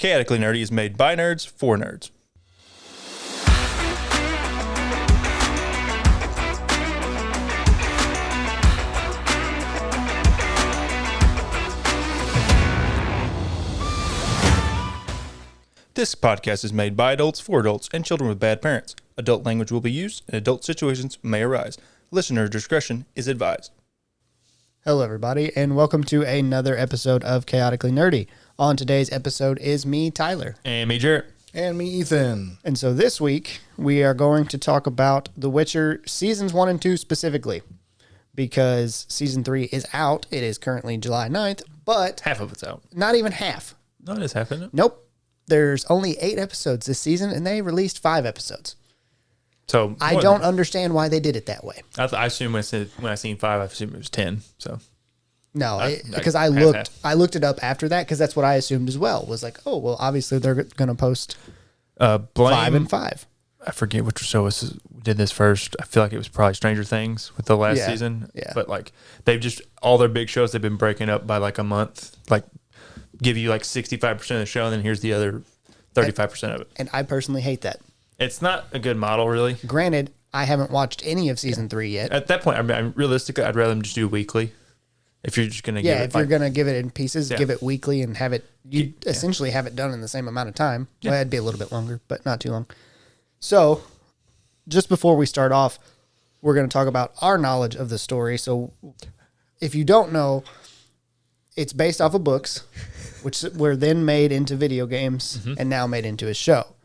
Chaotically Nerdy is made by nerds for nerds. This podcast is made by adults for adults and children with bad parents. Adult language will be used and adult situations may arise. Listener discretion is advised. Hello, everybody, and welcome to another episode of Chaotically Nerdy. On today's episode is me, Tyler. And me, Jarrett. And me, Ethan. And so this week, we are going to talk about The Witcher Seasons 1 and 2 specifically, because Season 3 is out. It is currently July 9th, but Half of it's out. not even half. No, it is half, isn't it? Nope. There's only 8 episodes this season, and they released 5 episodes. So I don't understand why they did it that way. I assume when I seen 5, I assumed it was 10. So No, because I looked it up after that because that's what I assumed as well. Was like, oh well, obviously they're going to post 5 and 5. I forget which show did this first. I feel like it was probably Stranger Things with the last season. Yeah. But like they've just all their big shows they've been breaking up by like a month. Like give you like 65% of the show, and then here's the other 35% of it. And I personally hate that. It's not a good model, really. Granted, I haven't watched any of Season 3 yet. At that point, I mean, realistically, I'd rather them just do weekly. If you're just going to if you're going to give it in pieces, give it weekly and have it, you Yeah. essentially have it done in the same amount of time. Yeah. Well, it'd be a little bit longer, but not too long. So, just before we start off, we're going to talk about our knowledge of the story. So, if you don't know, it's based off of books, which were then made into video games and now made into a show.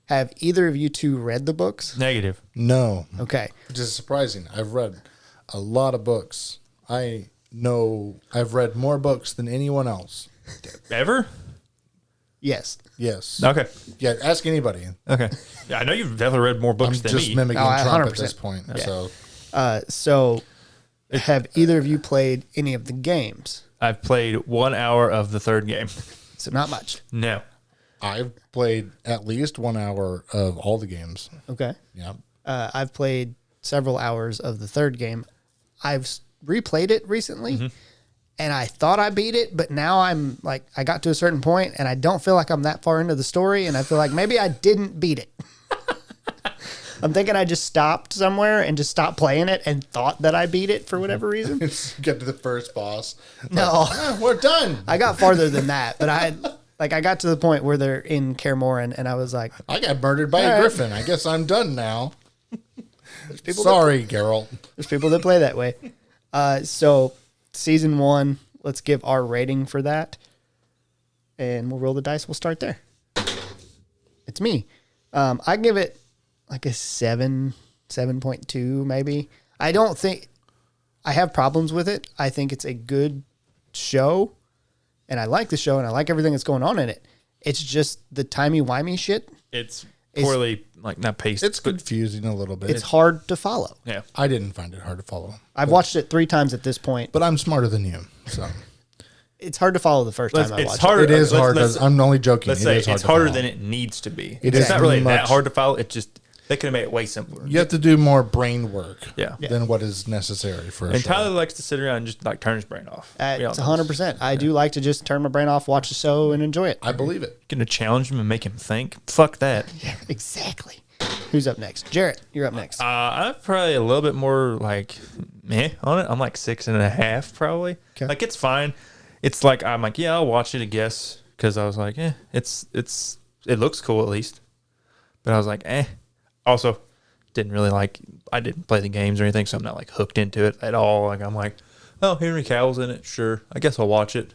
Have either of you two read the books? Negative. No. Okay. Which is surprising. I've read a lot of books. I know I've read more books than anyone else. Ever? Yes. Yes. Okay. Yeah, ask anybody. Okay. Yeah, I know you've definitely read more books I'm than just me. mimicking Oh, Trump 100%. at this point. Yeah. So So, have either of you played any of the games? I've played 1 hour of the third game. So, not much. No. I've played at least 1 hour of all the games. Okay. Yeah. I've played several hours of the third game. I've replayed it recently, and I thought I beat it, but now I'm like, I got to a certain point, and I don't feel like I'm that far into the story, and I feel like maybe I didn't beat it. I'm thinking I just stopped somewhere and just stopped playing it and thought that I beat it for whatever reason. Get to the first boss. No. We're done. I got farther than that, but I got to the point where they're in Kaer Morhen, and I was like, I got murdered by All a right. griffin. I guess I'm done now. people Sorry, Geralt. there's people that play that way. So season 1, let's give our rating for that, and we'll roll the dice. We'll start there. It's me. I give it like a 7.2 maybe. I don't think I have problems with it. I think it's a good show, and I like the show, and I like everything that's going on in it. It's just the timey-wimey shit. It's poorly, not paced. It's but confusing a little bit. It's hard to follow. yeah. I didn't find it hard to follow. I've watched it 3 times at this point. But I'm smarter than you, so It's hard to follow the first time I It's watched harder. it is let's- hard. let's- I'm only joking. Let's It say is hard it's to harder follow. than it needs to be. It It's is not really that much- hard to follow. It just they could have made it way simpler. You have to do more brain work Yeah. than what is necessary for a And show. Tyler likes to sit around and just turn his brain off. We all It's know 100%. I do like to just turn my brain off, watch the show, and enjoy it. I believe it. Gonna challenge him and make him think. Fuck that. Exactly. Who's up next? Jarrett, you're up next. I'm probably a little bit more meh on it. I'm like 6.5 probably. Okay. Like it's fine. It's like I'm like yeah I'll watch it I guess because I was like it looks cool at least. But I was like Also, didn't really I didn't play the games or anything, so I'm not like hooked into it at all. Like I'm like, oh, Henry Cavill's in it, sure. I guess I'll watch it.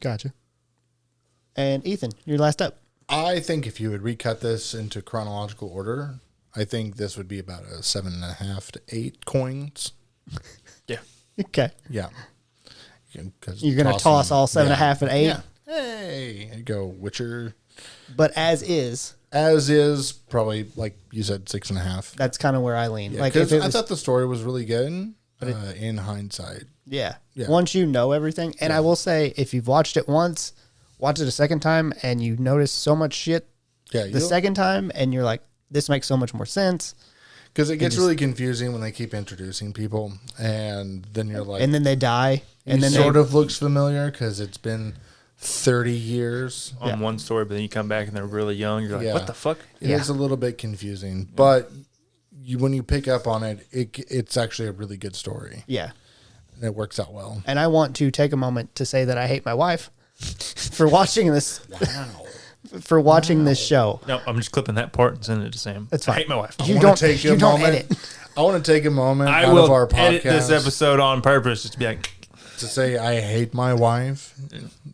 Gotcha. And Ethan, you're last up. I think if you would recut this into chronological order, I think this would be about a 7.5 to 8 coins. Yeah. Okay. Yeah. You're going to toss all 7.5 and 8? Yeah. Hey, there you go, Witcher. But as is, As is, probably, like you said, 6.5. that's kind of where I lean. Yeah, like if 'cause it I was, thought the story was really good in hindsight. yeah. Yeah. Once you know everything, and I will say, if you've watched it once, watch it a second time, and you notice so much shit Yeah, the second time, and you're like, this makes so much more sense. because it gets really confusing when they keep introducing people, and then you're like, And then they die, and then sort of looks familiar because it's been 30 years. on one story, but then you come back and they're really young. You're like, what the fuck? It is a little bit confusing, but when you pick up on it, it's actually a really good story. Yeah. And it works out well. And I want to take a moment to say that I hate my wife for watching this. Wow. For watching this show. No, I'm just clipping that part and sending it to Sam. That's fine. I hate my wife. You don't edit. I want to take a moment I out will of our podcast edit this episode on purpose just to be like, to say I hate my wife.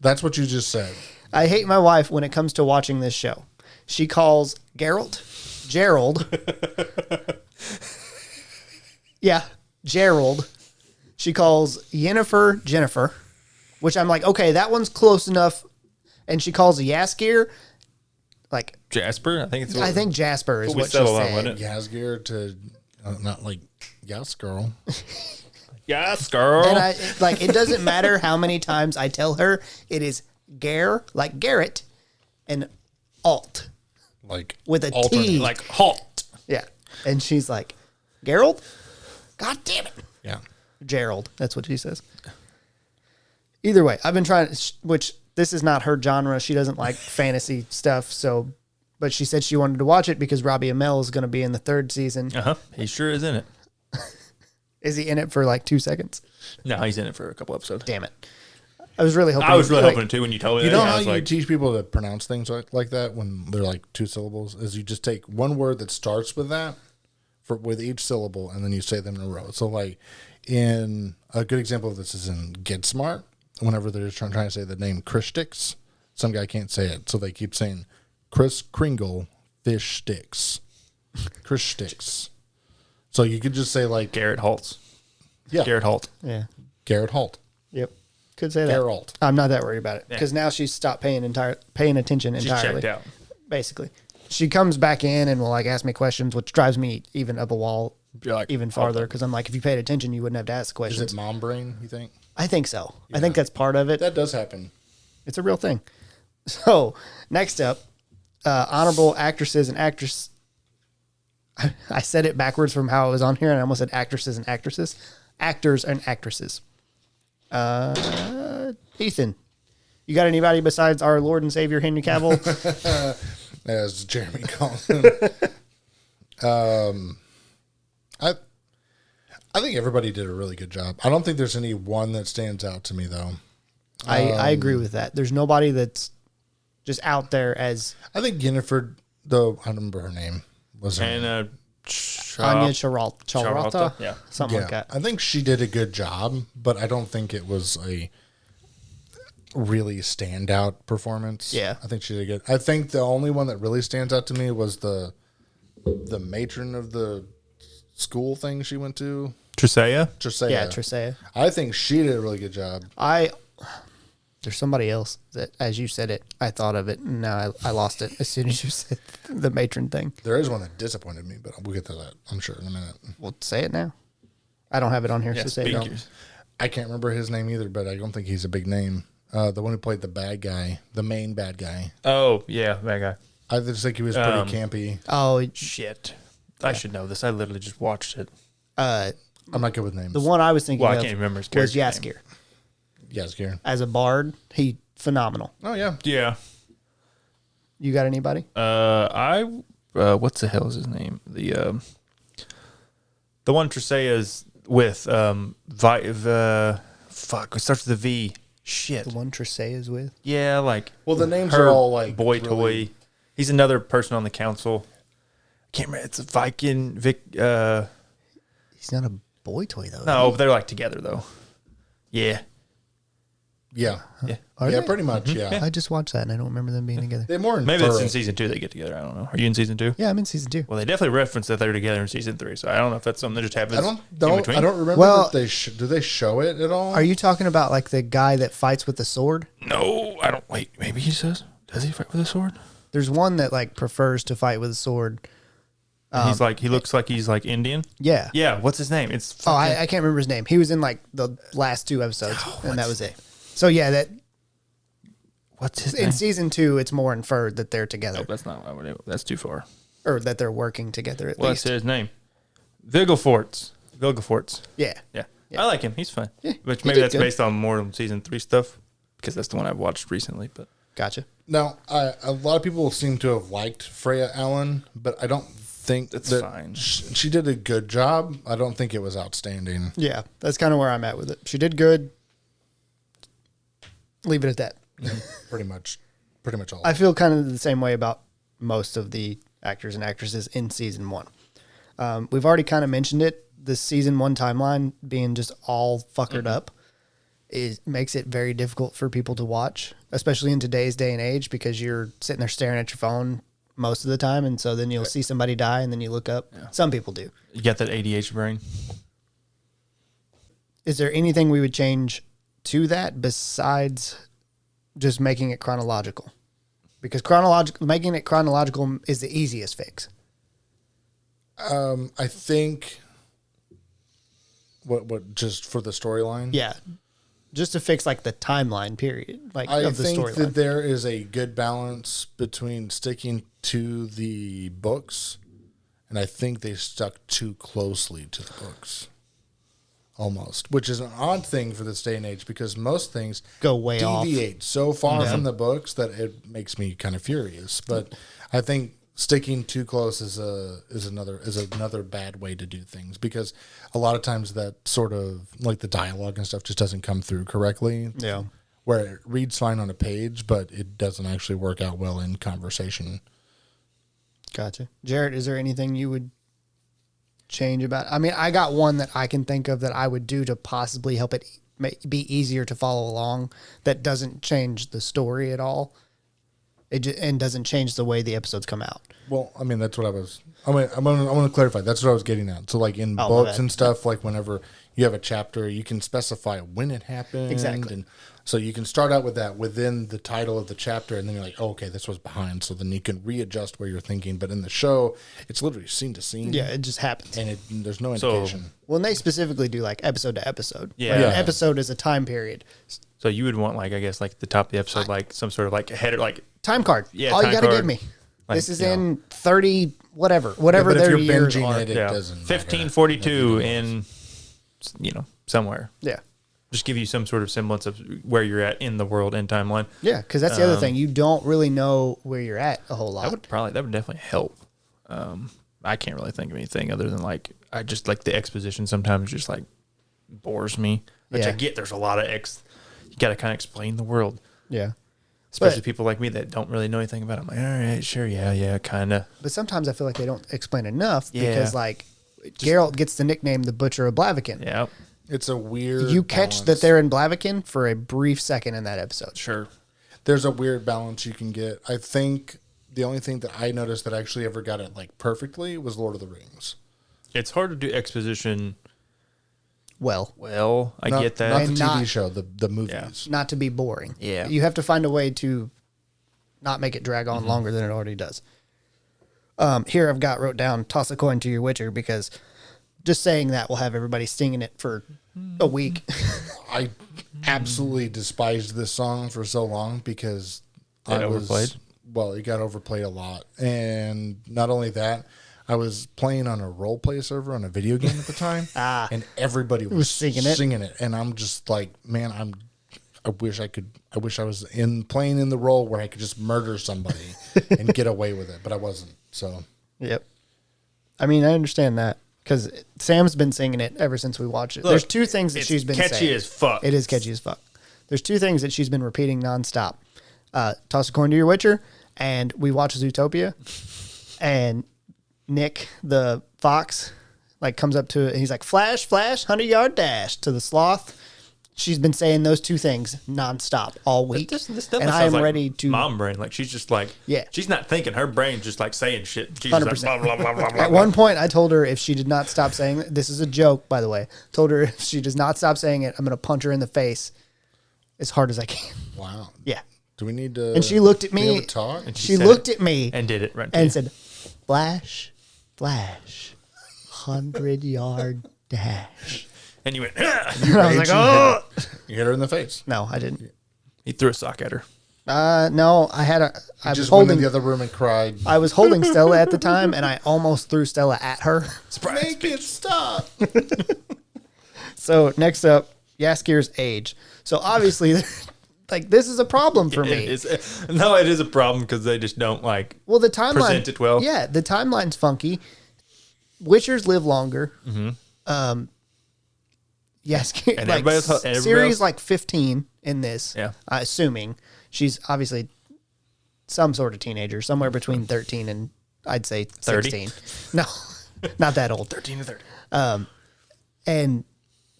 That's what you just said. I hate my wife when it comes to watching this show. She calls Gerald. Yeah, Gerald. She calls Yennefer Jennifer, which I'm like, okay, that one's close enough. And she calls Yaskir like Jasper. I think Jasper is we what she settled on, said. wasn't it? Yasgir to not like yes girl. Yes, girl. And I like it doesn't matter how many times I tell her it is Gare like Garrett and Alt Like with a alternate. T. like halt. Yeah. And she's like, Gerald? God damn it. Yeah. Gerald. That's what she says. Either way, I've been trying, which this is not her genre. She doesn't like fantasy stuff. So, but she said she wanted to watch it because Robbie Amell is going to be in the 3rd season. He sure is in it. Is he in it for like 2 seconds? No, he's in it for a couple episodes. Damn it. I was really hoping. I was really hoping too when you told me You that. know I how was you like, teach people to pronounce things like that when they're like 2 syllables? Is you just take one word that starts with that with each syllable, and then you say them in a row. So like in a good example of this is in Get Smart. Whenever they're trying to say the name Chris Sticks, some guy can't say it, so they keep saying Chris Kringle Fish Sticks. Chris Sticks. So you could just say like Garrett Holtz. Yeah. Garrett Holt. Yeah. Garrett Holt. Yep. Could say that. Geralt. I'm not that worried about it because now she's stopped paying attention She's entirely. checked out. Basically, she comes back in and will like ask me questions, which drives me even up a wall You're like, even farther because I'm like, if you paid attention, you wouldn't have to ask Is questions. it mom brain, you think? I think so. I think that's part of it. That does happen. It's a real thing. So next up, honorable actresses and actors. I said it backwards from how it was on here, and I almost said actresses and actresses. Actors and actresses. Ethan, you got anybody besides our Lord and Savior Henry Cavill? As Jeremy calls him. I think everybody did a really good job. I don't think there's any one that stands out to me though. I agree with that. There's nobody that's just out there as I think Yennefer, though, I don't remember her name. Was her name? And Anya Charalta. Yeah. Something like that. I think she did a good job, but I don't think it was a really standout performance. Yeah. I think she did good. I think the only one that really stands out to me was the matron of the school thing she went to. Trisea. Trisea. Yeah, Trisea. I think she did a really good job. There's somebody else that, as you said it, I thought of it. And now I lost it as soon as you said the matron thing. There is one that disappointed me, but we'll get to that, I'm sure, in a minute. Well, say it now. I don't have it on here, Yeah, so say it now. I can't remember his name either, but I don't think he's a big name. The one who played the bad guy, the main bad guy. Oh, yeah, that guy. I just think he was pretty campy. Oh, Shit. I should know this. I literally just watched it. I'm not good with names. the one I was thinking Well, I of can't remember his was character name. Yaskir. Yes, Karen. As a bard, he phenomenal. Oh, yeah. Yeah. You got anybody? What's the hell is his name? The one Trisea's with, fuck, it starts with a V. Shit. The one Trisea is with? Yeah, like. Well, the names her are all like boy really- toy. He's another person on the council. I can't remember. It's a Viking. He's not a boy toy, though. No, they're like together though. Yeah. Yeah. Yeah. Are Yeah, they? pretty much, yeah. I just watched that and I don't remember them being together. They're more Maybe it's thorough. in season 2 they get together. I don't know. Are you in season 2? Yeah, I'm in season 2. Well, they definitely reference that they're together in season 3, so I don't know if that's something that just happens I don't in between. I don't remember Well- that they do they show it at all? Are you talking about like the guy that fights with the sword? No, I don't. Wait, maybe he says. Does he fight with a sword? There's one that like prefers to fight with a sword. He's like, he looks like he's like Indian. Yeah. Yeah, what's his name? It's Oh, fucking, I can't remember his name. He was in like the last 2 episodes, and that was it. So yeah, that what's his in name? season 2, it's more inferred that they're together No, that's not. That's too far. or that they're working together at What's least. his name? Vilgefortz. Vilgefortz. Yeah. Yeah. I like him. He's fun. Yeah, Which he maybe did that's good. based on more of season 3 stuff. because that's the one I've watched recently. But Gotcha. Now, a lot of people seem to have liked Freya Allen, but I don't think That's that fine. she did a good job. I don't think it was outstanding. Yeah, that's kind of where I'm at with it. She did good. Leave it at that. Pretty much all. I feel kind of the same way about most of the actors and actresses in season 1. We've already kind of mentioned it. The season 1 timeline being just all fuckered up makes it very difficult for people to watch, especially in today's day and age, because you're sitting there staring at your phone most of the time, and so then you'll see somebody die, and then you look up. Yeah. Some people do. you got that ADHD brain. Is there anything we would change to that besides just making it chronological? Because making it chronological is the easiest fix. I think what just for the storyline. Yeah, just to fix like the timeline period, like I of the think storyline. that there is a good balance between sticking to the books, and I think they stuck too closely to the books. Almost, which is an odd thing for this day and age because most things Go way off. deviate so far from the books that it makes me kind of furious. But I think sticking too close is another bad way to do things because a lot of times that sort of like the dialogue and stuff just doesn't come through correctly. Yeah. Where it reads fine on a page, but it doesn't actually work out well in conversation. Gotcha. Jarrett, is there anything you would change about it? I mean, I got one that I can think of that I would do to possibly help it be easier to follow along that doesn't change the story at all. And doesn't change the way the episodes come out. Well, I mean, that's what I was. I want to clarify. That's what I was getting at. So, like in books and stuff, like whenever you have a chapter, you can specify when it happened. Exactly. And so you can start out with that within the title of the chapter, and then you're like, oh, okay, this was behind. So then you can readjust where you're thinking. But in the show, it's literally scene to scene. Yeah, it just happens. And there's no indication. Well, and they specifically do like episode to episode. Yeah. Like, an episode is a time period. So you would want like I guess like the top of the episode like some sort of like header like Time card. Yeah, all you time got to card. give me. Like, This is in 30 whatever But their if you're years binging are. it doesn't matter. 1542 in somewhere. Yeah. Just give you some sort of semblance of where you're at in the world and timeline. Yeah, because that's the other thing. You don't really know where you're at a whole lot. That would definitely help. I can't really think of anything other than like I just like the exposition sometimes just like bores me. Which I get. There's a lot of you got to kind of explain the world, Yeah. especially people like me that don't really know anything about it. I'm like, all right, sure, yeah, kind of. But sometimes I feel like they don't explain enough Yeah. because like Geralt gets the nickname the Butcher of Blaviken. Yeah, It's a weird You catch balance. that they're in Blaviken for a brief second in that episode. sure. There's a weird balance you can get. I think the only thing that I noticed that actually ever got it like perfectly was Lord of the Rings. It's hard to do exposition. Well, I Not- get that. Not the And TV not- show, the movies. not to be boring. Yeah. You have to find a way to not make it drag on longer than it already does. Here I've got wrote down, toss a coin to your Witcher, because just saying that will have everybody singing it for a week. I absolutely despised this song for so long because It overplayed? Well, it got overplayed a lot. And not only that, I was playing on a role play server on a video game at the time, and everybody was singing it. And I'm just like, man, I wish I was playing in the role where I could just murder somebody and get away with it, but I wasn't. So, Yep. I mean, I understand that because Sam's been singing it ever since we watched it. Look, There's two things that it's she's been catchy saying. as fuck. It is catchy as fuck. There's two things that she's been repeating nonstop. Toss a coin to your Witcher, and we watch Zootopia, and Nick, the fox, like comes up to it, and he's like, flash, flash, 100-yard dash to the sloth. She's been saying those two things nonstop all week. This and definitely I sounds am like ready to. mom brain. Like she's just like, Yeah. she's not thinking. Her brain's just like saying shit. She's just like 100%. blah blah blah blah blah. At one point, I told her if she did not stop saying it, this is a joke, by the way. Told her if she does not stop saying it, I'm going to punch her in the face as hard as I can. wow. Yeah. Do we need to? And she looked at do we me. have a talk? And She said looked it at me and did it right. and said, flash, flash, 100-yard dash. and you went. And I was like, Raging oh. You hit her in the face. No, I didn't. He threw a sock at her. No, I was Just went in holding. the other room and cried. I was holding Stella at the time, and I almost threw Stella at her. Make it stop. So next up, Yaskir's age. So obviously, Like, this is a problem for me. No, it is a problem because they just don't like. Well, the timeline present it well. Yeah, the timeline's funky. Witchers live longer. Yes, And like everybody Ciri's else- like 15 in this. Yeah. Assuming she's obviously some sort of teenager, somewhere between 13 and I'd say 30? 16. No, not that old. 13 to 30. And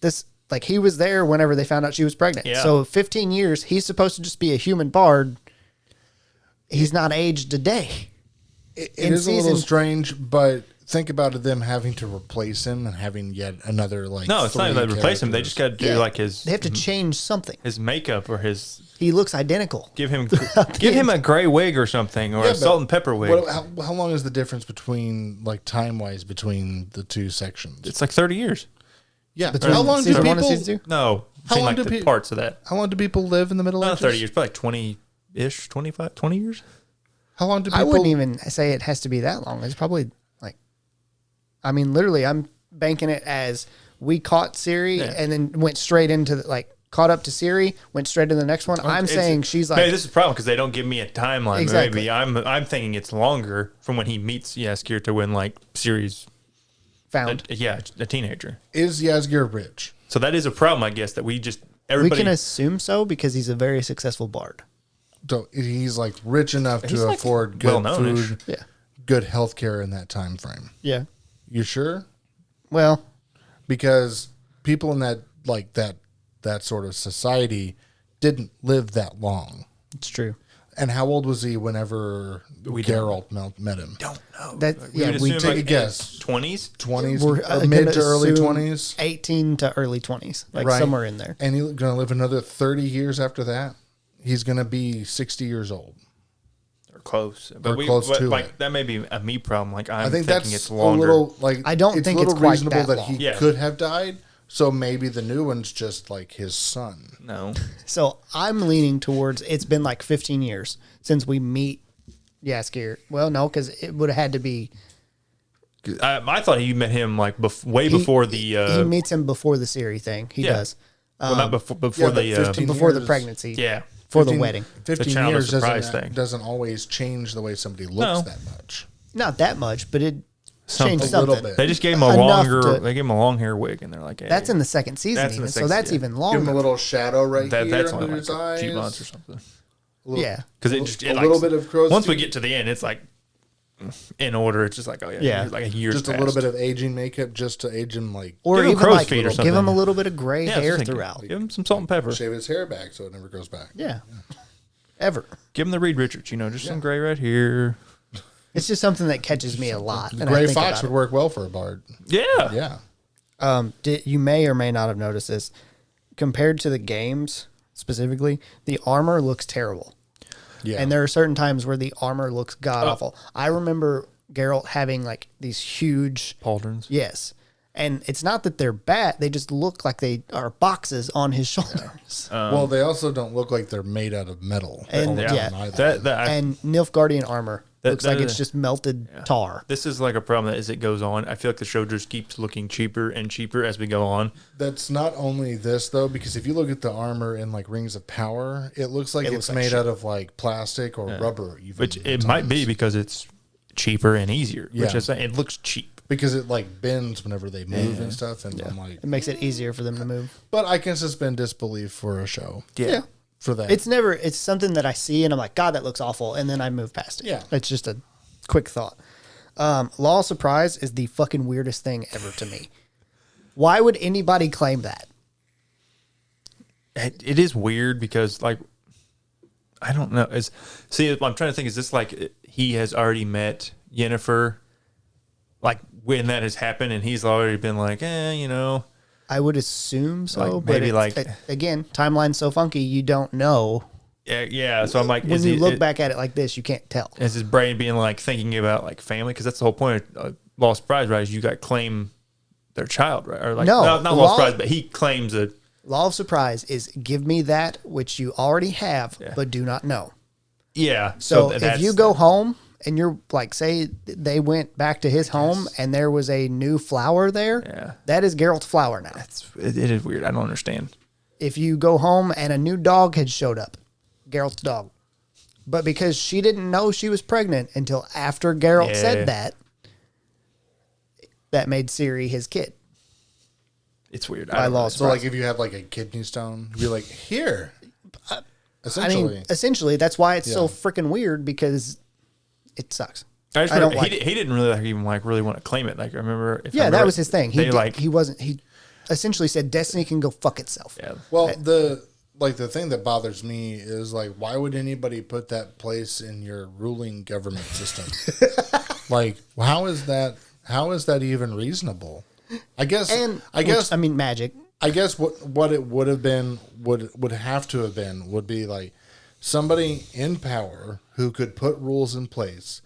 this, like, he was there whenever they found out she was pregnant. Yeah. So 15 years, he's supposed to just be a human bard. He's not aged a day. It In is a little season- strange, but think about it, them having to replace him and having yet another like. No, it's not even three that replace him. They just got to do Yeah. like his They have to change something. makeup or his He looks identical. give him a gray wig or something or Yeah, a but salt and pepper wig. How long is the difference between like time wise between the two sections? It's like 30 years. Yeah, Between how long do season people? one and season two? No, How seen long like do the pe- parts of that. How long do people live in the Middle Not Ages? 30 years, probably like 20-ish, 25, 20 years. How long do people? I wouldn't even say it has to be that long. It's probably like, I mean, literally, I'm banking it as we caught Ciri Yeah. and then went straight into caught up to Ciri, went straight to the next one. I'm saying she's like, Maybe this is a problem because they don't give me a timeline. Exactly. Maybe I'm thinking it's longer from when he meets Yaskir to when like Ciri's found. a teenager. Is Yazgir rich? So that is a problem, I guess, that we just We everybody. can assume so because he's a very successful bard. So he's like rich enough He's to like afford good well-known-ish. food, Yeah. good health care in that time frame. Yeah. You sure? Well, Because people in that sort of society didn't live that long. it's true. And how old was he whenever Geralt met him? don't know. That yeah, we take a guess. 20s. 20s, we're mid gonna to early assume 20s, 18 to early 20s, like Right. somewhere in there. and he's going to live another 30 years after that. He's going to be 60 years old. Or close. But close to like it. that may be a me problem. Like I'm I think thinking that's it's longer. a little like I don't it's think a little it's quite reasonable that that he long. Yeah. could have died. So maybe the new one's just like his son. No. So I'm leaning towards it's been like 15 years since we meet Yaskir. Well, no, because it would have had to be. I thought you met him like way before the. he meets him before the Ciri thing. He yeah. does well, not before yeah, but the. 15 before the years- pregnancy. Yeah. For the wedding. 15 child of years surprise doesn't, thing. doesn't always change the way somebody looks No. that much. Not that much, but it Something. changed A little something. bit. They just gave him a Enough longer. to- They gave him a long hair wig, and they're like, hey, That's in the second season, That's in the even. So second that's season. even Give him longer. a little shadow right here that's under only his like a eyes. few months or something. A little- Yeah. Because it just a little bit of crow's once we feet. get to the end, it's like in order. It's just like Yeah. like a year. Just a little bit of aging makeup just to age him, like Or Give him even crow's like feet or give him something. a little bit of gray hair throughout. Give him some salt and pepper. shave his hair back so it never grows back. Yeah. Ever. Give him the Reed Richards. Just some gray right here. It's just something that catches me a lot. The and I gray think fox about would it. work well for a bard. Yeah. Yeah. You may or may not have noticed this. Compared to the games specifically, the armor looks terrible. Yeah. And there are certain times where the armor looks god awful. I remember Geralt having like these huge Pauldrons. yes. And it's not that they're bad, they just look like they are boxes on his shoulders. well, they also don't look like they're made out of metal. And- all the yeah. time either. And Nilfgaardian armor looks like it's just melted tar. This is like a problem that as it goes on, I feel like the show just keeps looking cheaper and cheaper as we go on. That's not only this though, because if you look at the armor in like Rings of Power, it looks like it's looks like made shit. out of like plastic or rubber, even Which at it might be times. because it's cheaper and easier. Which Yeah. is it looks cheap. because it like bends whenever they move and stuff. And I'm like, It makes it easier for them to move. but I can suspend disbelief for a show. Yeah. For that, It's something that I see and I'm like, God, that looks awful. And then I move past it. Yeah. It's just a quick thought. Law of Surprise is the fucking weirdest thing ever to me. Why would anybody claim that? It is weird because like I don't know. I'm trying to think. Is this like he has already met Yennefer, like when that has happened, and he's already been like, I would assume so. Like, but maybe it's- like- again, timeline's so funky, you don't know. yeah. So I'm like, When you look back at it like this, you can't tell. is his brain being like thinking about like family? Because that's the whole point of Law of Surprise, right? Is you got to claim their child, right? Or like No, not the Law of law- Surprise, but he claims a Law of Surprise is give me that which you already have, but do not know. yeah. So if that's- you go home and you're like, say they went back to his home and there was a new flower there, Yeah. that is Geralt's flower now. it is weird. I don't understand. If you go home and a new dog had showed up, Geralt's dog. But because she didn't know she was pregnant until after Geralt said that made Ciri his kid. It's weird. By law. So, like, if you have like a kidney stone, you'd be like, here. Essentially, that's why it's so freaking weird, because it sucks. I don't like he didn't really even really want to claim it. Like, I remember. That was his thing. He essentially said Destiny can go fuck itself. Yeah. Well, the thing that bothers me is, like, why would anybody put that place in your ruling government system? Like, how is that even reasonable? I guess magic. I guess what it would have been would have to have been would be like somebody in power who could put rules in place.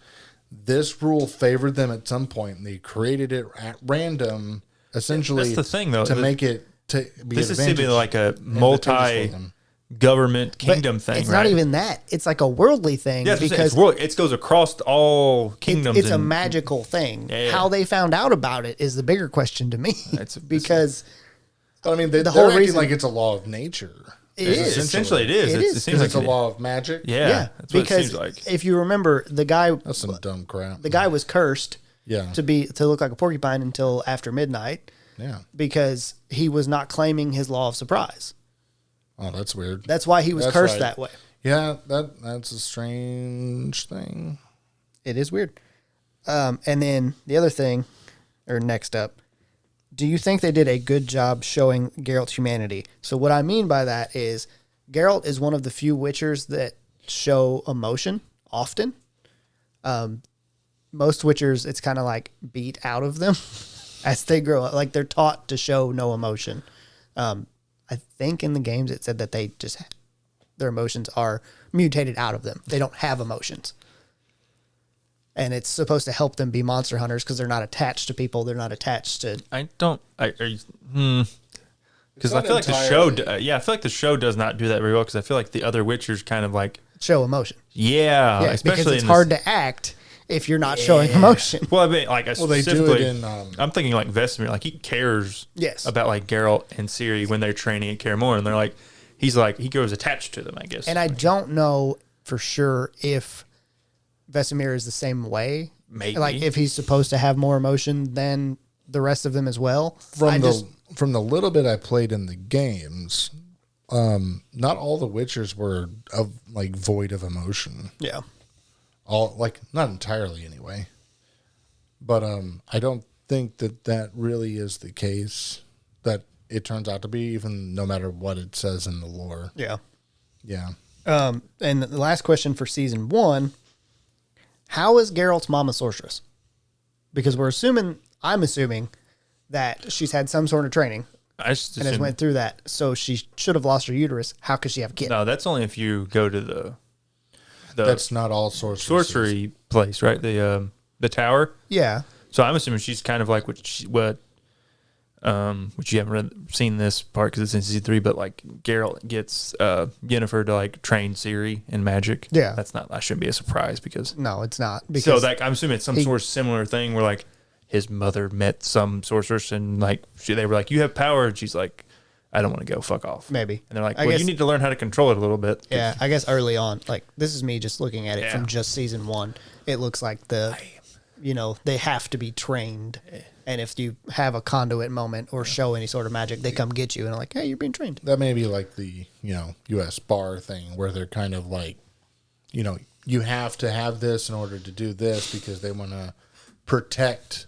This rule favored them at some point, and they created it at random, essentially. That's the thing, though, to make it to be. This is to be like a multi-government kingdom thing. It's not even that. It's like a worldly thing. Yeah, because it goes across all kingdoms. It's a magical thing. Yeah. How they found out about it is the bigger question to me. Because I mean, they're acting like it's a law of nature. It is. Essentially, it is. It seems like it's a law of magic. Yeah, that's what it seems like. If you remember, the guy... That's some dumb crap. The guy was cursed to look like a porcupine until after midnight. Yeah. Because he was not claiming his law of surprise. Oh, that's weird. That's why he was cursed that way. Yeah, that's a strange thing. It is weird. And then the other thing, or next up, do you think they did a good job showing Geralt's humanity? So what I mean by that is Geralt is one of the few Witchers that show emotion often. Most Witchers, it's kind of like beat out of them as they grow up. Like, they're taught to show no emotion. I think in the games it said that their emotions are mutated out of them. They don't have emotions. And it's supposed to help them be monster hunters because they're not attached to people. They're not attached to... Because I feel like the show... I feel like the show does not do that very well, because I feel like the other Witchers kind of like... show emotion. Yeah. Especially because it's hard to act if you're not showing emotion. Well, I mean, like, they do it in... I'm thinking like Vesemir, like, he cares about like Geralt and Ciri when they're training at Kaer Morhen. And they're like, he grows attached to them, I guess. And I don't know for sure if Vesemir is the same way. Maybe. Like, if he's supposed to have more emotion than the rest of them as well. From the little bit I played in the games, not all the Witchers were void of emotion. Yeah. Not entirely anyway. But I don't think that really is the case that it turns out to be, even no matter what it says in the lore. Yeah. Yeah. And the last question for season 1, how is Geralt's mom a sorceress? Because I'm assuming that she's had some sort of training and has went through that. So she should have lost her uterus. How could she have a kid? No, that's only if you go to the that's not all sorcery place, right? The tower. Yeah. So I'm assuming she's kind of like which you haven't seen this part because it's in season 3, but like Geralt gets Yennefer to like train Ciri in magic. Yeah. That shouldn't be a surprise because no, it's not. Because I'm assuming it's some sort of similar thing where like his mother met some sorceress and like they were like, you have power, and she's like, I don't want to go, fuck off. Maybe. And they're like, you need to learn how to control it a little bit. Yeah, I guess early on, like, this is me just looking at it from just season 1. It looks like they have to be trained. And if you have a conduit moment or show any sort of magic, they come get you and are like, hey, you're being trained. That may be like the, U.S. bar thing where they're kind of like, you have to have this in order to do this because they want to protect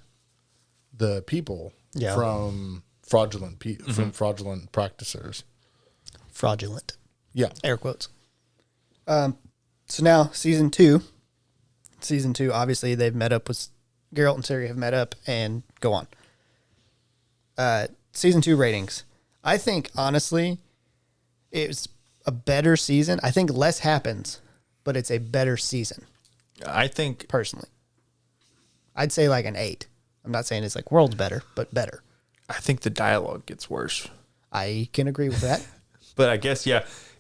the people from fraudulent practiticers. Fraudulent. Yeah. Air quotes. So now season 2, obviously they've met up with Geralt and Ciri have met up and go on. Season 2 ratings. I think honestly, it's a better season. I think less happens, but it's a better season. I think personally, I'd say like an 8. I'm not saying it's like worlds better, but better. I think the dialogue gets worse. I can agree with that. But I guess,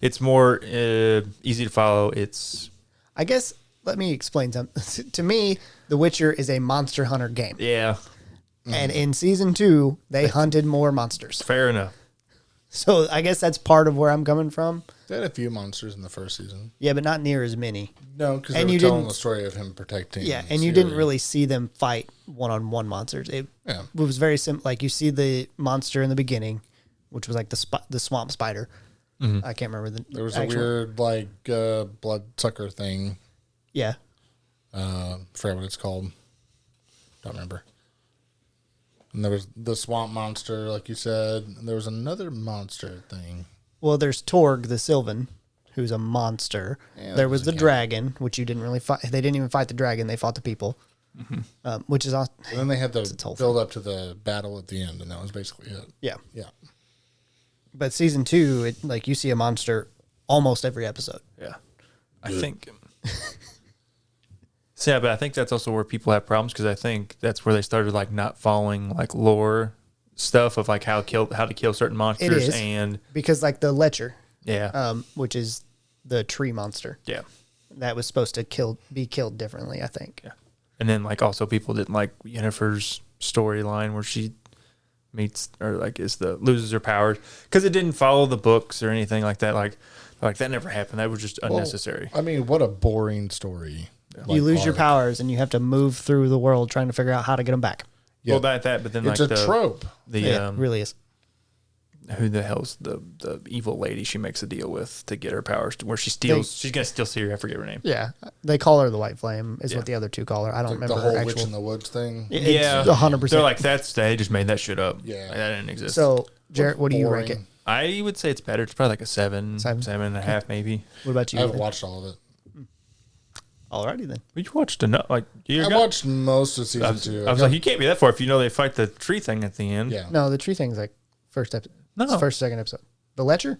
it's more easy to follow. I guess, let me explain something. To me, The Witcher is a monster hunter game. Yeah. And in season 2, they hunted more monsters. Fair enough. So I guess that's part of where I'm coming from. They had a few monsters in the first season. Yeah, but not near as many. No, because they And were you telling didn't- the story of him protecting. Yeah, and you didn't really see them fight one-on-one monsters. It was very simple. Like you see the monster in the beginning, which was like the swamp spider. I can't remember the. There was actual, a weird bloodsucker thing. Yeah, Forget what it's called. Don't remember. And there was the swamp monster, like you said. And there was another monster thing. well, there's Torg the Sylvan, who's a monster. Yeah, There was the dragon, which you didn't really fight. They didn't even fight the dragon; they fought the people, which is awesome. And then they had the its whole build up to the battle at the end, and that was basically it. Yeah, Yeah. but season 2, like you see a monster almost every episode. Yeah. I think. So, yeah, but I think that's also where people have problems because I think that's where they started like not following like lore stuff of like how to kill certain monsters is. and Because like the Lecher, yeah, which is the tree monster, yeah, that was supposed to be killed differently, I think. yeah, and then like also people didn't like Yennefer's storyline where she meets or like loses her powers because it didn't follow the books or anything like that. Like that never happened. That was just unnecessary. I mean, what a boring story. You lose your arc. powers and you have to move through the world trying to figure out how to get them back. Yeah. Well, that, but then It's like a trope. Yeah, it really is. Who the hell's the evil lady she makes a deal with to get her powers to where she steals? She's gonna steal Ciri. I forget her name. Yeah, they call her the White Flame, is Yeah. what the other two call her. I don't Like remember the whole her witch actual. in the woods thing. Yeah, 100%. They're like they just made that shit up. Yeah. Like, that didn't exist. So, Jarrett, what do you rank it? Boring. I would say it's better. It's probably like a seven, Seven? 7.5 maybe. What about you? I haven't Ethan? watched all of it. Alrighty then. You watched enough. Like I watched most of season 2. I was like, you can't be that far if you know they fight the tree thing at the end. yeah. No, the tree thing's like first episode. No. First, second episode. The Lecher?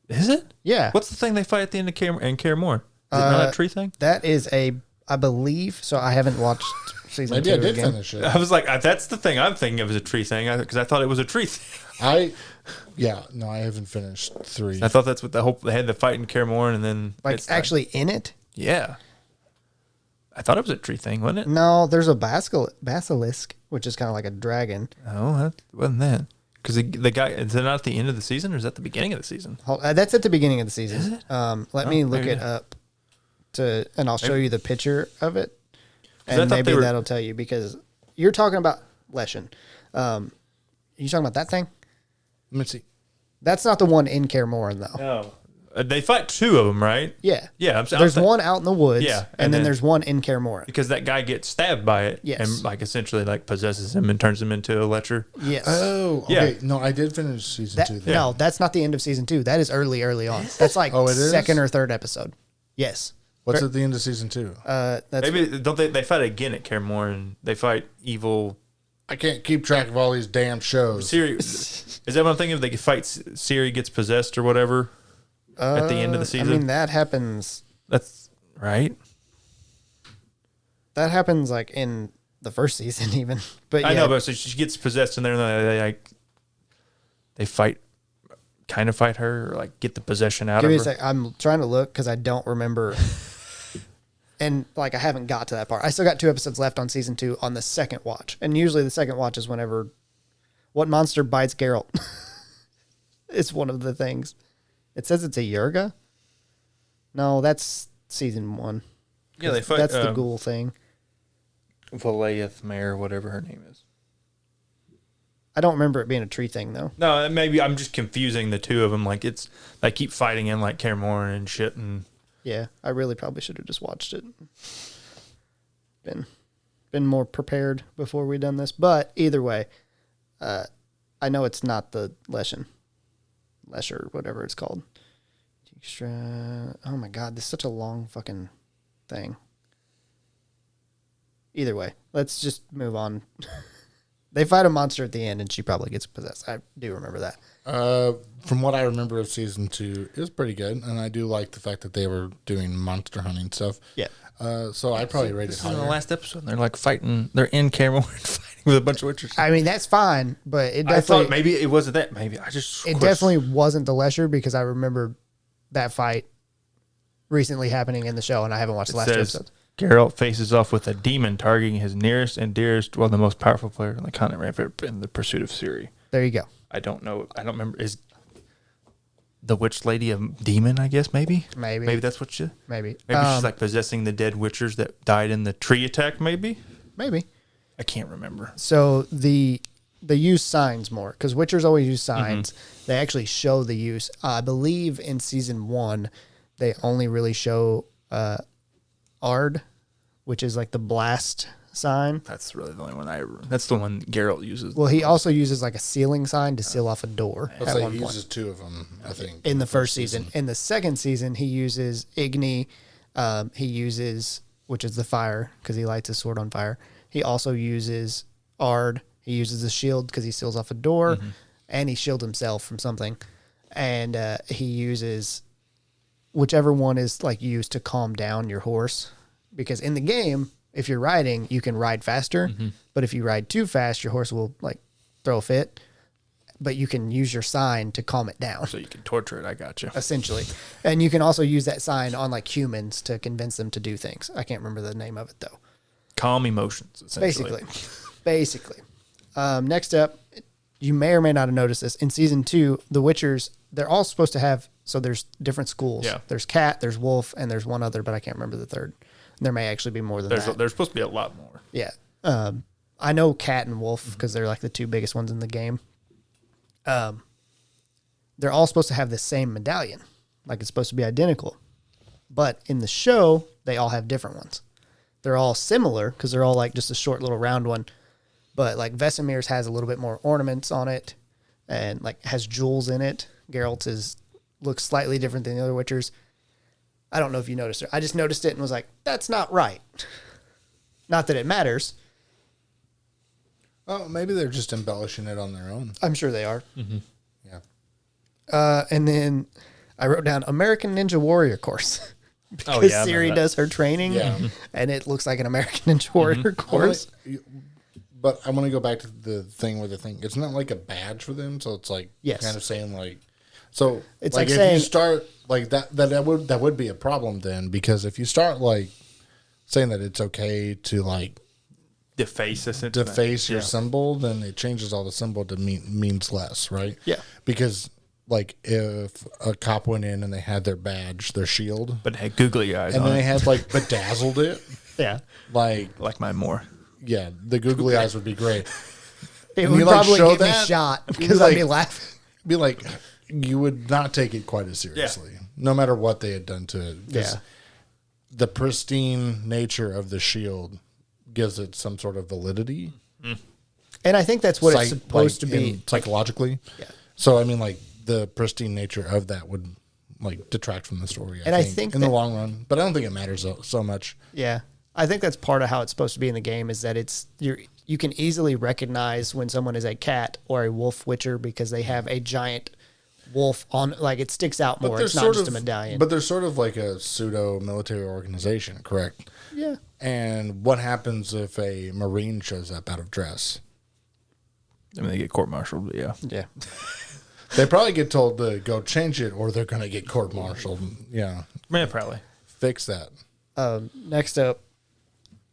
Is it? Yeah. What's the thing they fight at the end of Care More? Is it not a tree thing? That is I believe, so I haven't watched season Maybe 2 I did again. finish it. I was like, that's the thing I'm thinking of as a tree thing because I thought it was a tree thing. I haven't finished 3. I thought that's what they had the fight in Care More and then Like it's actually in it? yeah. I thought it was a tree thing, wasn't it? No, there's a basilisk, which is kind of like a dragon. Oh, that wasn't that. Because the guy, is it not at the end of the season or is that the beginning of the season? That's at the beginning of the season. Is it? Let me look maybe it not. up and I'll show you the picture of it. 'Cause I And thought maybe they were- that'll tell you because you're talking about Leshen. You talking about that thing? Let me see. That's not the one in Kaer Morhen, though. No. They fight 2 of them, right? Yeah. Yeah. There's one out in the woods. Yeah, And then then- there's one in Kaer Morhen. Because that guy gets stabbed by it. Yes. And like essentially like possesses him and turns him into a lecher. Yes. Oh, Yeah. okay. No, I did finish season 2. Then. No, that's not the end of season 2. That is early on. That's like Oh, it is? second or third episode. Yes. What's at the end of season 2? That's Maybe don't they fight again at Care More and they fight evil I can't keep track of all these damn shows. Ciri. Is that what I'm thinking of? They fight Ciri gets possessed or whatever at the end of the season. I mean, that happens. That's right. That happens like in the first season, even. But I yeah, know, but so she gets possessed and they fight, kind of fight her or like get the possession out give of me her. a sec. I'm trying to look because I don't remember. And like I haven't got to that part. I still got 2 episodes left on season 2 on the second watch. And usually the second watch is whenever what monster bites Geralt. It's one of the things. It says it's a Yurga. No, that's season 1. Yeah, they fight. That's the ghoul thing. Valaeth Mare, whatever her name is. I don't remember it being a tree thing though. No, maybe I'm just confusing the 2 of them. Like they keep fighting in like Care More and shit and. Yeah, I really probably should have just watched it. Been more prepared before we done this, but either way, I know it's not the Lesher, whatever it's called. Extra. Oh my god, this is such a long fucking thing. Either way, let's just move on. They fight a monster at the end, and she probably gets possessed. I do remember that. From what I remember of season 2, it was pretty good, and I do like the fact that they were doing monster hunting stuff. Yeah. So I'd probably rate it This is in the higher. last episode. They're like fighting. They're in Care More and fighting with a bunch of witches. I mean, that's fine, but it I definitely thought maybe it wasn't that. Maybe I just. it definitely wasn't the Lesher because I remember that fight recently happening in the show, and I haven't watched the last 2 episodes. Geralt faces off with a demon targeting his nearest and dearest, well, the most powerful player on the continent in the pursuit of Ciri. There you go. I don't know. I don't remember. the witch lady, a demon, I guess, maybe Maybe that's what she. maybe Maybe she's like possessing the dead witchers that died in the tree attack. Maybe I can't remember. So they use signs more because witchers always use signs. They actually show the use. I believe in season 1, they only really show Ard, which is like the blast sign. That's really the only one that's the one Geralt uses. Well, he also uses like a sealing sign to seal off a door Let's at say one he point. uses 2 of them, I think. In the first season. In the second season, he uses Igni. He uses, which is the fire, because he lights his sword on fire. He also uses Ard. He uses the shield because he seals off a door, and he shields himself from something. And he uses whichever one is like used to calm down your horse, because in the game, if you're riding, you can ride faster, but if you ride too fast, your horse will like throw a fit. But you can use your sign to calm it down. So you can torture it. I got you. Essentially. And you can also use that sign on like humans to convince them to do things. I can't remember the name of it though. Calm emotions, essentially. Basically. Next up, you may or may not have noticed this. In season 2, the Witchers, they're all supposed to have, so there's different schools. Yeah. There's cat, there's wolf, and there's one other, but I can't remember the third. There may actually be more than that. There's supposed to be a lot more. Yeah. I know cat and wolf because they're like the 2 biggest ones in the game. They're all supposed to have the same medallion. Like it's supposed to be identical. But in the show, they all have different ones. They're all similar because they're all like just a short little round one. But like Vesemir's has a little bit more ornaments on it and like has jewels in it. Geralt's looks slightly different than the other Witchers. I don't know if you noticed it. I just noticed it and was like, that's not right. Not that it matters. Oh, maybe they're just embellishing it on their own. I'm sure they are. Yeah. And then I wrote down American Ninja Warrior course. Because Oh, yeah, I Siri remember that. does her training, Yeah. and it looks like an American Ninja Warrior course. But I want to go back to the thing where the thing, it's not like a badge for them. So it's like Yes. kind of saying like, so It's like like if saying- you start like that would be a problem then, because if you start like saying that it's okay to like Deface your symbol, then it changes all the symbol to means less, right? Yeah. Because like if a cop went in and they had their badge, their shield, But it had googly eyes and on then they it. had like bedazzled it, Yeah. like Mine more. yeah, the googly eyes would be great. It And would you, like, probably show get me that, shot you'd be because I'd be like- laughing. Be like, you would not take it quite as seriously, no matter what they had done to it. 'Cause Yeah. the pristine nature of the shield gives it some sort of validity. And I think that's what it's supposed to be. Psychologically. Yeah. So I mean, like the pristine nature of that would like detract from the story. And I think in the that- long run, but I don't think it matters so much. Yeah. I think that's part of how it's supposed to be in the game is that you can easily recognize when someone is a cat or a wolf witcher because they have a giant wolf on, like it sticks out more. It's not just a medallion. But they're sort of like a pseudo military organization, correct? Yeah. And what happens if a Marine shows up out of dress? I mean, they get court-martialed, but yeah. Yeah. They probably get told to go change it, or they're going to get court-martialed. Yeah, Yeah, probably. fix that. Next up,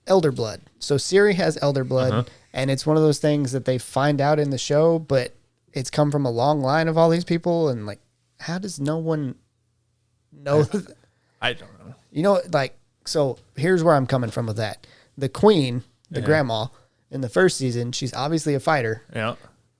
Elder Blood. So Ciri has Elder Blood, and it's one of those things that they find out in the show, but it's come from a long line of all these people, and like, how does no one know? I don't know. You know, like, so here's where I'm coming from with that. The queen, the grandma, in the first season, she's obviously a fighter, Yeah.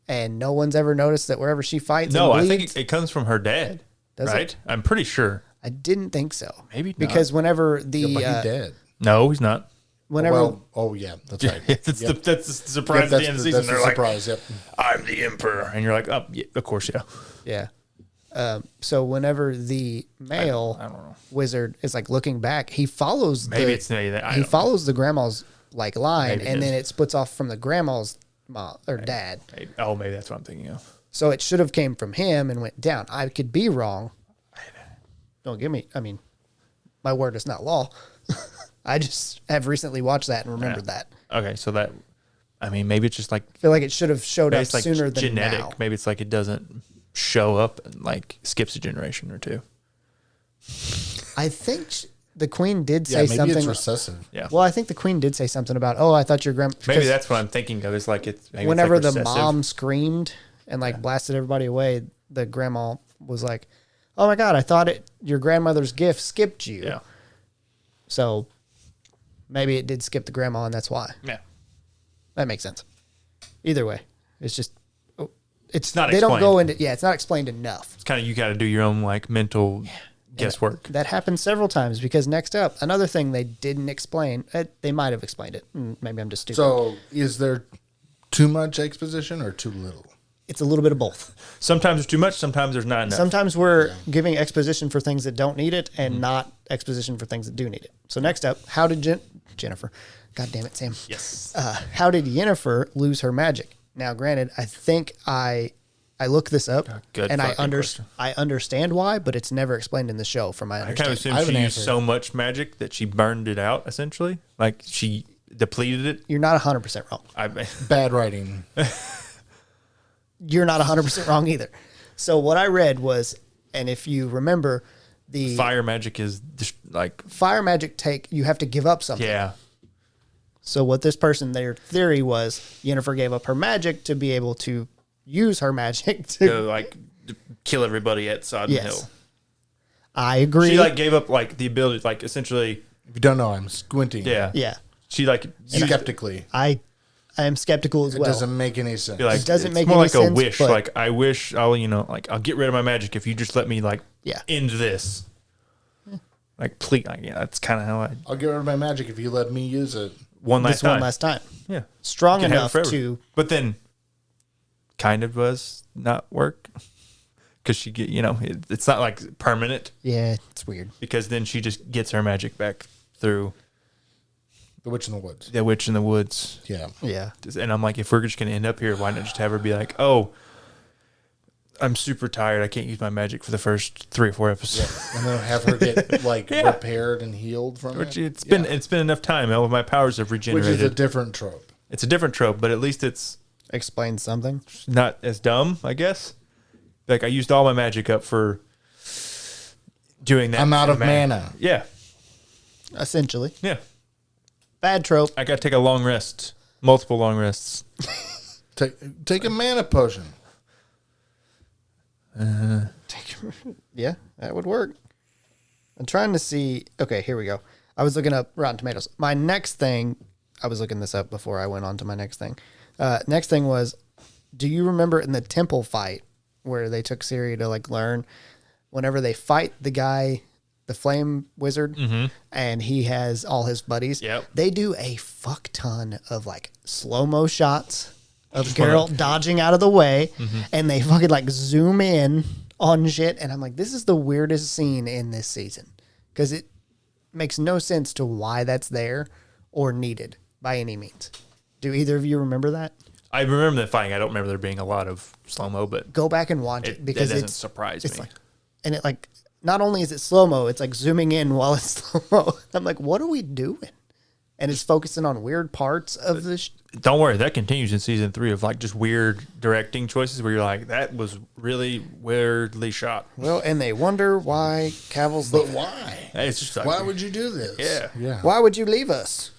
and no one's ever noticed that wherever she fights, No, and I bleeds, think it comes from her dad. Does right? I'm pretty sure. I didn't think so. Maybe not. because whenever the But he dead. No, he's not. whenever Well, oh yeah, that's right. that's Yep. that's the surprise Yep, at the end of the season. that's They're the like, surprise. Yep. I'm the emperor. And you're like, oh, yeah, of course, yeah. yeah. So whenever the male I don't know. wizard is like looking back, he follows Maybe the, it's maybe that. I he don't know. follows the grandma's like line, Maybe it and is. then it splits off from the grandma's mom or dad. Maybe that's what I'm thinking of. So it should have came from him and went down. I could be wrong. Don't give me. I mean, my word is not law. I just have recently watched that and remembered that. Okay, so that, I mean, maybe it's just like, I feel like it should have showed maybe up it's like sooner than genetic. now. Maybe it's like it doesn't show up and like skips a generation or two. I think the queen did Yeah, say maybe something. it's recessive. Yeah. Well, I think the queen did say something about, oh, I thought your grandma. Maybe that's what I'm thinking of. It's like it's maybe Whenever it's the like mom screamed and like blasted everybody away, the grandma was like, oh my God, I thought your grandmother's gift skipped you. Yeah. So maybe it did skip the grandma, and that's why. Yeah. That makes sense. Either way, it's just it's not they don't explained. go into it's not explained enough. It's kind of, you got to do your own like mental guesswork. That happens several times because next up, another thing they didn't explain. They might have explained it. Maybe I'm just stupid. So, is there too much exposition or too little? It's a little bit of both. Sometimes there's too much. Sometimes there's not enough. Sometimes we're giving exposition for things that don't need it and not exposition for things that do need it. So next up, how did Jennifer, God damn it, Sam. Yes. How did Yennefer lose her magic? Now, granted, I think I looked this up Good and fucking question. I understand why, but it's never explained in the show from my I kind of understanding. assume I she have an used answer. so much magic that she burned it out, essentially. Like she depleted it. You're not 100% wrong. Bad writing. You're not 100% wrong either. So what I read was, and if you remember, the Fire magic is just like, fire magic you have to give up something. yeah. So what this person, their theory was, Yennefer gave up her magic to be able to use her magic to. To like kill everybody at Sodden Yes. Hill. I agree. She like gave up like the ability, like essentially, If you don't know, I'm squinting. yeah. Yeah. She like used it. Skeptically. I am skeptical as It well. doesn't make any sense. Be like, It doesn't it's make more any like sense, a wish. but- Like I wish I'll I'll get rid of my magic if you just let me like Yeah. end this. Like please, like, yeah, that's kind of how I I'll get rid of my magic if you let me use it. one last This time. one last time. Yeah, Strong You can have it enough forever. to. But then, kind of was not work because she get it's not like permanent Yeah, it's weird. because then she just gets her magic back through The Witch in the Woods. the witch in the woods. Yeah. Yeah. And I'm like, if we're just gonna end up here, why not just have her be like, oh, I'm super tired. I can't use my magic for the first 3 or 4 episodes. And then have her get like repaired and healed from Which it. it's been enough time. All of my powers have Which regenerated. is a different trope. It's a different trope, but at least it's Explain something. not as dumb, I guess. Like I used all my magic up for doing that. I'm out of ma- mana. Yeah, Essentially. yeah. Bad trope. I got to take a long rest, multiple long rests. Take a mana potion. Yeah, that would work. I'm trying to see. Okay, here we go. I was looking up Rotten Tomatoes. My next thing, I was looking this up before I went on to my next thing. Next thing was, do you remember in the temple fight where they took Ciri to like learn? Whenever they fight the guy, the flame wizard, and he has all his buddies, Yep. they do a fuck ton of like slow-mo shots of Geralt dodging out of the way, and they fucking like zoom in on shit, and I'm like, this is the weirdest scene in this season because it makes no sense to why that's there or needed by any means. Do either of you remember that? I remember the fighting. I don't remember there being a lot of slow mo, but Go back and watch it, because doesn't it's surprise it's me. like, and it like not only is it slow mo, it's like zooming in while it's slow mo. I'm like, what are we doing? And it's focusing on weird parts of the. Don't worry, that continues in season 3 of like just weird directing choices where you're like, that was really weirdly shot. Well, and they wonder why Cavill's. But why? It's just like, Why would you do this? Yeah. Yeah. Why would you leave us?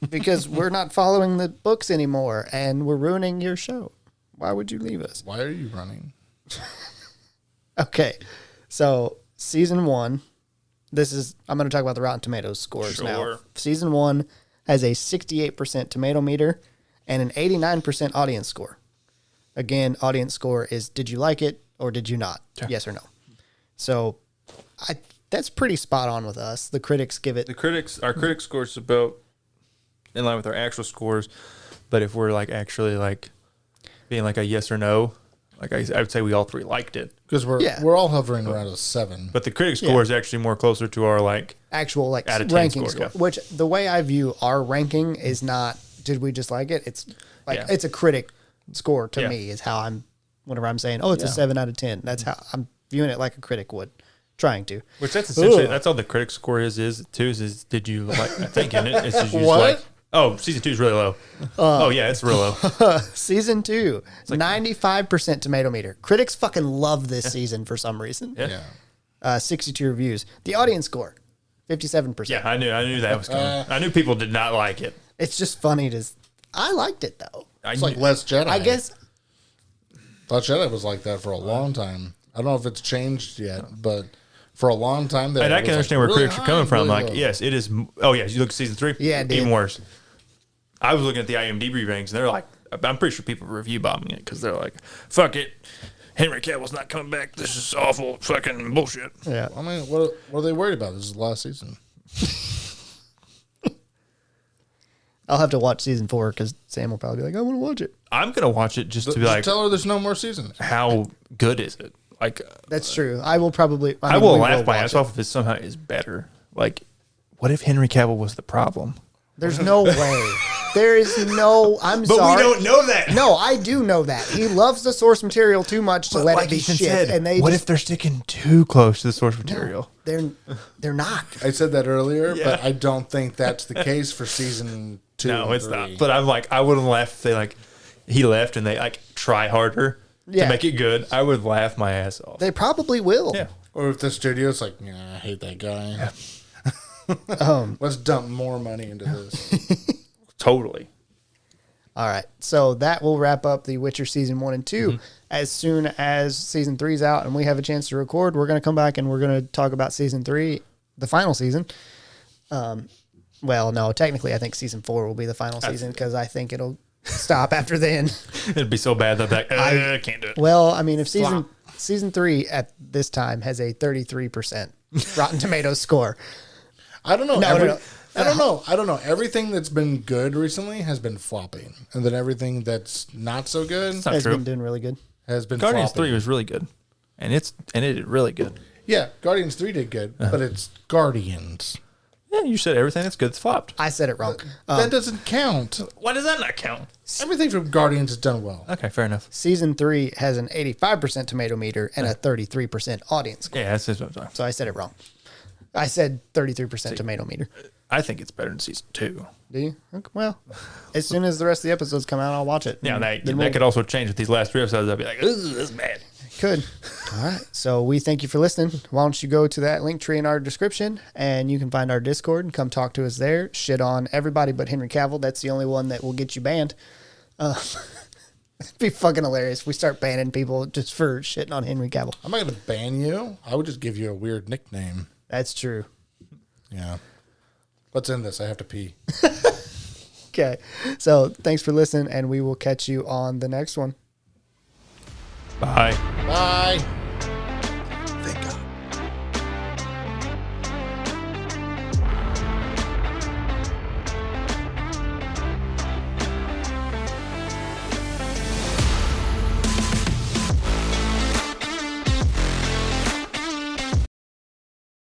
Because we're not following the books anymore, and we're ruining your show. Why would you leave us? Why are you running? Okay, so season 1. I'm going to talk about the Rotten Tomatoes scores now. Sure. Season 1 has a 68% tomato meter and an 89% audience score. Again, audience score is did you like it or did you not? Okay. Yes or no. So that's pretty spot on with us. The critics give it. our critics scores about in line with our actual scores, but if we're like actually like being like a yes or no, like I would say we all 3 liked it, Because we're all hovering around a 7. but the critic score is actually more closer to our like Actual like Out of 10 ranking score, score, yeah. which the way I view our ranking is not did we just like it? It's like Yeah. it's a critic score to Yeah. me is how I'm whenever I'm saying, oh, it's a 7 out of 10. That's how I'm viewing it like a critic would, trying to. which that's essentially Ugh. that's all the critic score is did you like I think in it it's just you just What? like, oh, season 2 is really low. Oh yeah, it's real low. Season 2, 95% tomato meter. Critics fucking love this season for some reason. Yeah. 62 reviews. The audience score, 57%. Yeah, I knew that was coming. I knew people did not like it. It's just funny to. I liked it though. It's like Last Jedi. I guess Last Jedi was like that for a long time. I don't know if it's changed yet, but for a long time there, And I can understand where critics are coming from. Like, low. yes, it is. Oh, yeah, you look at season 3. Yeah, it did. even worse. I was looking at the IMDb ratings, and they're like, I'm pretty sure people review bombing it because they're like, fuck it. Henry Cavill's not coming back. This is awful fucking bullshit. Yeah. I mean, what are they worried about? This is the last season. I'll have to watch season 4 because Sam will probably be like, I want to watch it. I'm going to watch it just to be Just like, tell her there's no more seasons. how good is it? Like, That's true. I will probably. I mean, will we laugh my watch ass it. off if it somehow is better. Like, what if Henry Cavill was the problem? There's no way. There is no. I'm But sorry. we don't know that. No, I do know that. He loves the source material too much to let it be Ethan shit. And they what just, if they're sticking too close to the source material? they're not. I said that earlier, Yeah. but I don't think that's the case for season 2. No, and it's 3. not. But I'm like, I wouldn't laugh if they like he left and they like try harder Yeah. to make it good. I would laugh my ass off. They probably will. Yeah. Or if the studio's like, yeah, I hate that guy. Let's dump more money into this. Totally. All right. So that will wrap up The Witcher season 1 and 2. As soon as season 3's out and we have a chance to record, we're going to come back and we're going to talk about season 3, the final season. Well, no, technically I think season 4 will be the final season because I think it'll stop after then. It'd be so bad that I can't do it. Well, I mean, if season 3 at this time has a 33% Rotten Tomatoes score. I don't know. No. I don't know. Everything that's been good recently has been flopping. And then everything that's not so good Not Has true. been doing really good. has been Guardians flopping. 3 was really good. And it did really good. Yeah, Guardians 3 did good, but it's Guardians. Yeah, you said everything that's good is flopped. I said it wrong. That doesn't count. Why does that not count? Everything from Guardians is done well. Okay, fair enough. Season 3 has an 85% tomato meter and a 33% audience score. Yeah, that's what I'm talking. So I said it wrong. I said 33% tomato meter. I think it's better than season 2. Do you? Okay, well, as soon as the rest of the episodes come out, I'll watch it. Yeah, that Then we'll- could also change with these last 3 episodes. I'd be like, ooh, this is bad. Could. All right. So we thank you for listening. Why don't you go to that link tree in our description and you can find our Discord and come talk to us there. Shit on everybody but Henry Cavill. That's the only one that will get you banned. It'd be fucking hilarious if we start banning people just for shitting on Henry Cavill. I'm not going to ban you. I would just give you a weird nickname. That's true. Yeah. Let's end this. I have to pee. Okay. So thanks for listening and we will catch you on the next one. Bye. Bye.